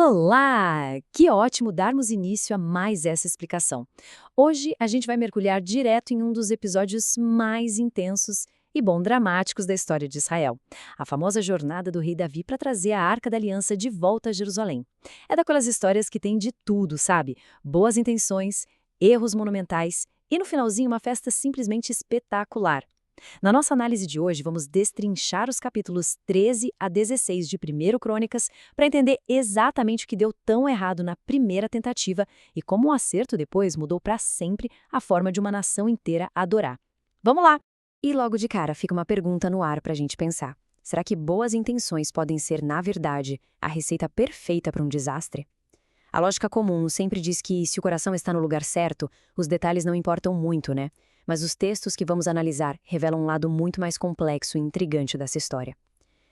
Olá! Que ótimo darmos início a mais essa explicação. Hoje a gente vai mergulhar direto em um dos episódios mais intensos e dramáticos da história de Israel, a famosa jornada do rei Davi para trazer a Arca da Aliança de volta a Jerusalém. É daquelas histórias que tem de tudo, sabe? Boas intenções, erros monumentais e no finalzinho uma festa simplesmente espetacular. Na nossa análise de hoje, vamos destrinchar os capítulos 13 a 16 de 1 Crônicas para entender exatamente o que deu tão errado na primeira tentativa e como o acerto depois mudou para sempre a forma de uma nação inteira adorar. Vamos lá! E logo de cara fica uma pergunta no ar para a gente pensar. Será que boas intenções podem ser, na verdade, a receita perfeita para um desastre? A lógica comum sempre diz que, se o coração está no lugar certo, os detalhes não importam muito, né? Mas os textos que vamos analisar revelam um lado muito mais complexo e intrigante dessa história.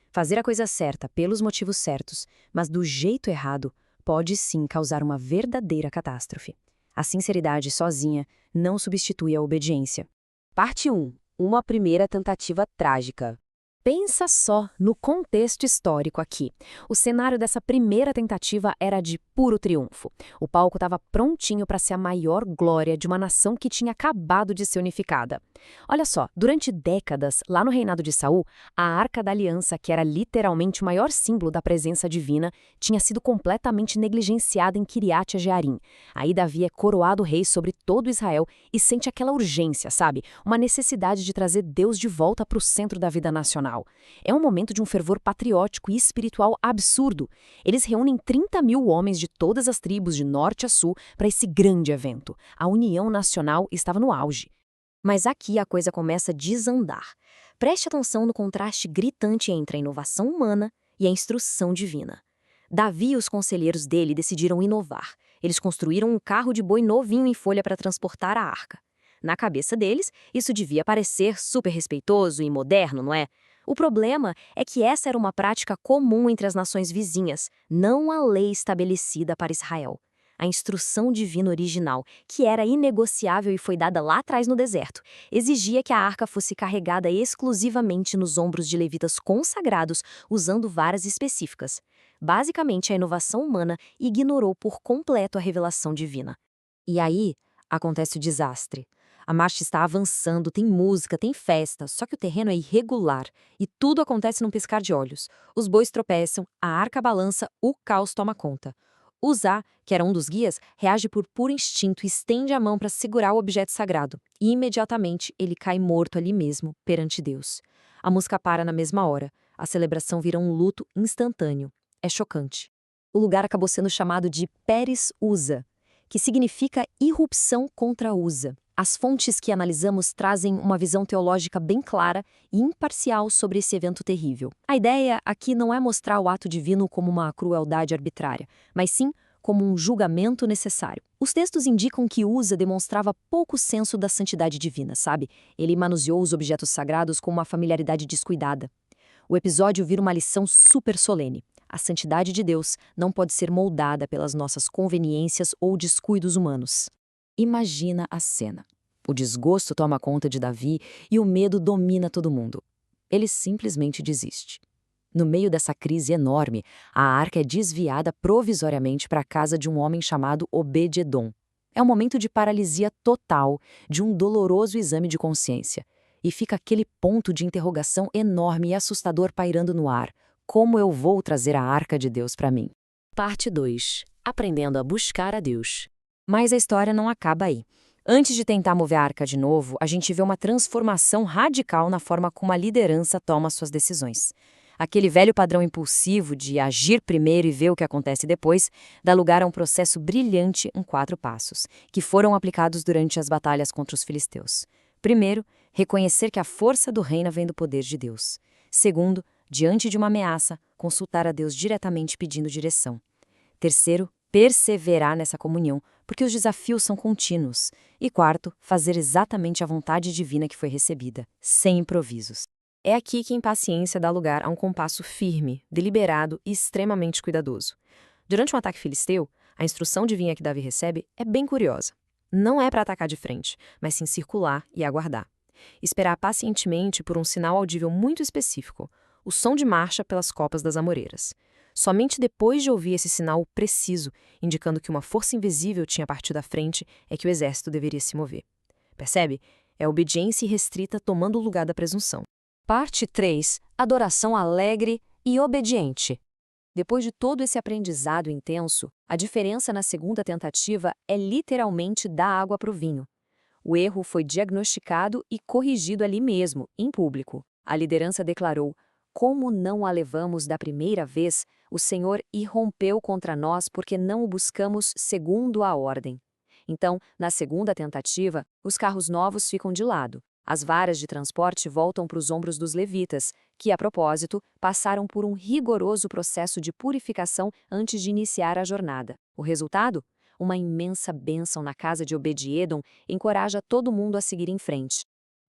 Fazer a coisa certa pelos motivos certos, mas do jeito errado, pode sim causar uma verdadeira catástrofe. A sinceridade sozinha não substitui a obediência. Parte 1. Uma primeira tentativa trágica. Pensa só no contexto histórico aqui. O cenário dessa primeira tentativa era de puro triunfo. O palco estava prontinho para ser a maior glória de uma nação que tinha acabado de ser unificada. Olha só, durante décadas, lá no reinado de Saul, a Arca da Aliança, que era literalmente o maior símbolo da presença divina, tinha sido completamente negligenciada em Kiriat Jearim. Aí Davi é coroado rei sobre todo Israel e sente aquela urgência, sabe? Uma necessidade de trazer Deus de volta para o centro da vida nacional. É um momento de um fervor patriótico e espiritual absurdo. Eles reúnem 30 mil homens de todas as tribos de norte a sul para esse grande evento. A união nacional estava no auge. Mas aqui a coisa começa a desandar. Preste atenção no contraste gritante entre a inovação humana e a instrução divina. Davi e os conselheiros dele decidiram inovar. Eles construíram um carro de boi novinho em folha para transportar a arca. Na cabeça deles, isso devia parecer super respeitoso e moderno, não é? O problema é que essa era uma prática comum entre as nações vizinhas, não a lei estabelecida para Israel. A instrução divina original, que era inegociável e foi dada lá atrás no deserto, exigia que a arca fosse carregada exclusivamente nos ombros de levitas consagrados, usando varas específicas. Basicamente, a inovação humana ignorou por completo a revelação divina. E aí, acontece o desastre. A marcha está avançando, tem música, tem festa, só que o terreno é irregular e tudo acontece num piscar de olhos. Os bois tropeçam, a arca balança, o caos toma conta. Uzá, que era um dos guias, reage por puro instinto e estende a mão para segurar o objeto sagrado. E imediatamente ele cai morto ali mesmo, perante Deus. A música para na mesma hora. A celebração vira um luto instantâneo. É chocante. O lugar acabou sendo chamado de Peres Uza, que significa irrupção contra Uza. As fontes que analisamos trazem uma visão teológica bem clara e imparcial sobre esse evento terrível. A ideia aqui não é mostrar o ato divino como uma crueldade arbitrária, mas sim como um julgamento necessário. Os textos indicam que Uza demonstrava pouco senso da santidade divina, sabe? Ele manuseou os objetos sagrados com uma familiaridade descuidada. O episódio vira uma lição super solene. A santidade de Deus não pode ser moldada pelas nossas conveniências ou descuidos humanos. Imagina a cena. O desgosto toma conta de Davi e o medo domina todo mundo. Ele simplesmente desiste. No meio dessa crise enorme, a arca é desviada provisoriamente para a casa de um homem chamado Obed-Edom. É um momento de paralisia total, de um doloroso exame de consciência. E fica aquele ponto de interrogação enorme e assustador pairando no ar. Como eu vou trazer a arca de Deus para mim? Parte 2. Aprendendo a buscar a Deus. Mas a história não acaba aí. Antes de tentar mover a arca de novo, a gente vê uma transformação radical na forma como a liderança toma suas decisões. Aquele velho padrão impulsivo de agir primeiro e ver o que acontece depois dá lugar a um processo brilhante em 4 passos, que foram aplicados durante as batalhas contra os filisteus. Primeiro, reconhecer que a força do reino vem do poder de Deus. Segundo, diante de uma ameaça, consultar a Deus diretamente pedindo direção. Terceiro, perseverar nessa comunhão, porque os desafios são contínuos. E quarto, fazer exatamente a vontade divina que foi recebida, sem improvisos. É aqui que a impaciência dá lugar a um compasso firme, deliberado e extremamente cuidadoso. Durante um ataque filisteu, a instrução divina que Davi recebe é bem curiosa. Não é para atacar de frente, mas sim circular e aguardar. Esperar pacientemente por um sinal audível muito específico, o som de marcha pelas copas das amoreiras. Somente depois de ouvir esse sinal preciso, indicando que uma força invisível tinha partido à frente, é que o exército deveria se mover. Percebe? É a obediência irrestrita tomando o lugar da presunção. Parte 3. Adoração alegre e obediente. Depois de todo esse aprendizado intenso, a diferença na segunda tentativa é literalmente dar água para o vinho. O erro foi diagnosticado e corrigido ali mesmo, em público. A liderança declarou: como não a levamos da primeira vez, o Senhor irrompeu contra nós porque não o buscamos segundo a ordem. Então, na segunda tentativa, os carros novos ficam de lado. As varas de transporte voltam para os ombros dos levitas, que, a propósito, passaram por um rigoroso processo de purificação antes de iniciar a jornada. O resultado? Uma imensa bênção na casa de Obed-Edom encoraja todo mundo a seguir em frente.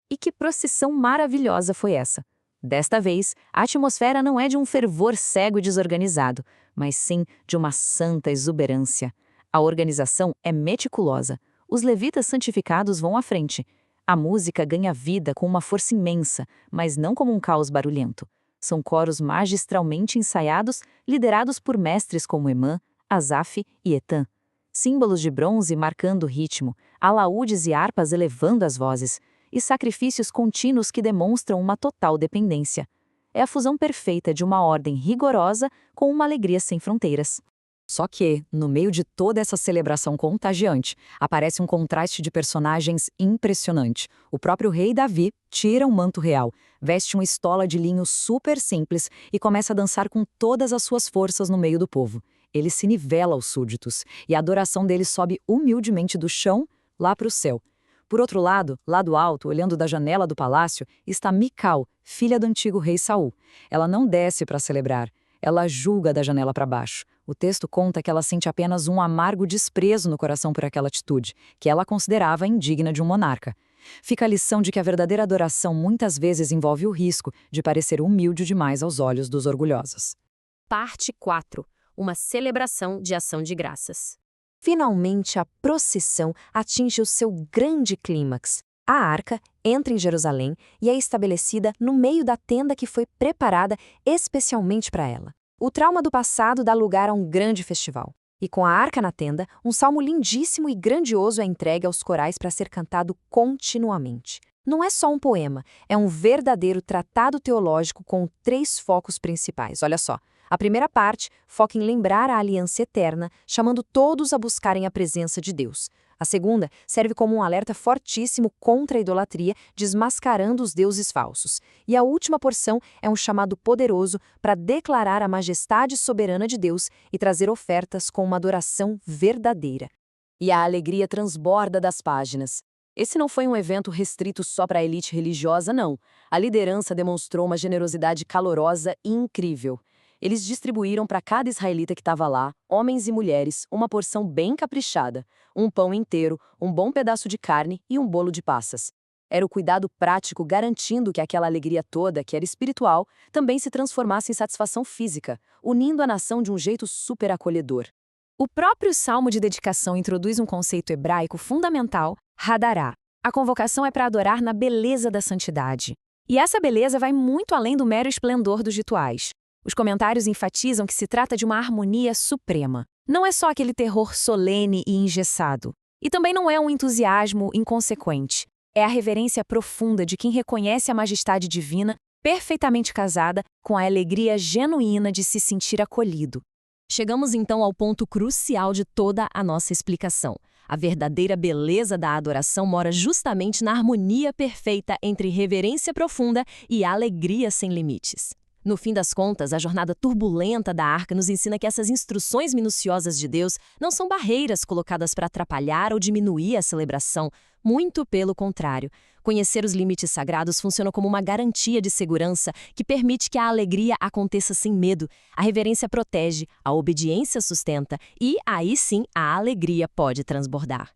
E que procissão maravilhosa foi essa! Desta vez, a atmosfera não é de um fervor cego e desorganizado, mas sim de uma santa exuberância. A organização é meticulosa. Os levitas santificados vão à frente. A música ganha vida com uma força imensa, mas não como um caos barulhento. São coros magistralmente ensaiados, liderados por mestres como Emã, Asaf e Etã. Símbolos de bronze marcando o ritmo, alaúdes e harpas elevando as vozes, e sacrifícios contínuos que demonstram uma total dependência. É a fusão perfeita de uma ordem rigorosa com uma alegria sem fronteiras. Só que, no meio de toda essa celebração contagiante, aparece um contraste de personagens impressionante. O próprio rei Davi tira um manto real, veste uma estola de linho super simples e começa a dançar com todas as suas forças no meio do povo. Ele se nivela aos súditos, e a adoração dele sobe humildemente do chão lá para o céu. Por outro lado, lá do alto, olhando da janela do palácio, está Mical, filha do antigo rei Saul. Ela não desce para celebrar, ela julga da janela para baixo. O texto conta que ela sente apenas um amargo desprezo no coração por aquela atitude, que ela considerava indigna de um monarca. Fica a lição de que a verdadeira adoração muitas vezes envolve o risco de parecer humilde demais aos olhos dos orgulhosos. Parte 4. Uma celebração de ação de graças. Finalmente, a procissão atinge o seu grande clímax. A arca entra em Jerusalém e é estabelecida no meio da tenda que foi preparada especialmente para ela. O trauma do passado dá lugar a um grande festival. E com a arca na tenda, um salmo lindíssimo e grandioso é entregue aos corais para ser cantado continuamente. Não é só um poema, é um verdadeiro tratado teológico com 3 focos principais. Olha só. A primeira parte foca em lembrar a aliança eterna, chamando todos a buscarem a presença de Deus. A segunda serve como um alerta fortíssimo contra a idolatria, desmascarando os deuses falsos. E a última porção é um chamado poderoso para declarar a majestade soberana de Deus e trazer ofertas com uma adoração verdadeira. E a alegria transborda das páginas. Esse não foi um evento restrito só para a elite religiosa, não. A liderança demonstrou uma generosidade calorosa e incrível. Eles distribuíram para cada israelita que estava lá, homens e mulheres, uma porção bem caprichada, um pão inteiro, um bom pedaço de carne e um bolo de passas. Era o cuidado prático garantindo que aquela alegria toda, que era espiritual, também se transformasse em satisfação física, unindo a nação de um jeito super acolhedor. O próprio salmo de dedicação introduz um conceito hebraico fundamental, hadará. A convocação é para adorar na beleza da santidade. E essa beleza vai muito além do mero esplendor dos rituais. Os comentários enfatizam que se trata de uma harmonia suprema. Não é só aquele terror solene e engessado. E também não é um entusiasmo inconsequente. É a reverência profunda de quem reconhece a majestade divina, perfeitamente casada com a alegria genuína de se sentir acolhido. Chegamos então ao ponto crucial de toda a nossa explicação. A verdadeira beleza da adoração mora justamente na harmonia perfeita entre reverência profunda e alegria sem limites. No fim das contas, a jornada turbulenta da arca nos ensina que essas instruções minuciosas de Deus não são barreiras colocadas para atrapalhar ou diminuir a celebração, muito pelo contrário. Conhecer os limites sagrados funciona como uma garantia de segurança que permite que a alegria aconteça sem medo, a reverência protege, a obediência sustenta e, aí sim, a alegria pode transbordar.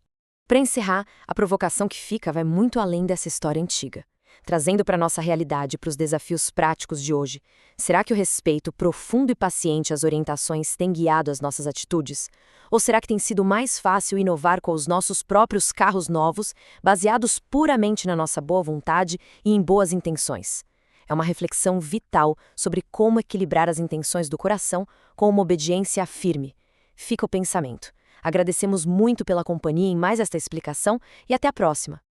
Para encerrar, a provocação que fica vai muito além dessa história antiga. Trazendo para a nossa realidade e para os desafios práticos de hoje, será que o respeito profundo e paciente às orientações tem guiado as nossas atitudes? Ou será que tem sido mais fácil inovar com os nossos próprios carros novos, baseados puramente na nossa boa vontade e em boas intenções? É uma reflexão vital sobre como equilibrar as intenções do coração com uma obediência firme. Fica o pensamento. Agradecemos muito pela companhia em mais esta explicação e até a próxima!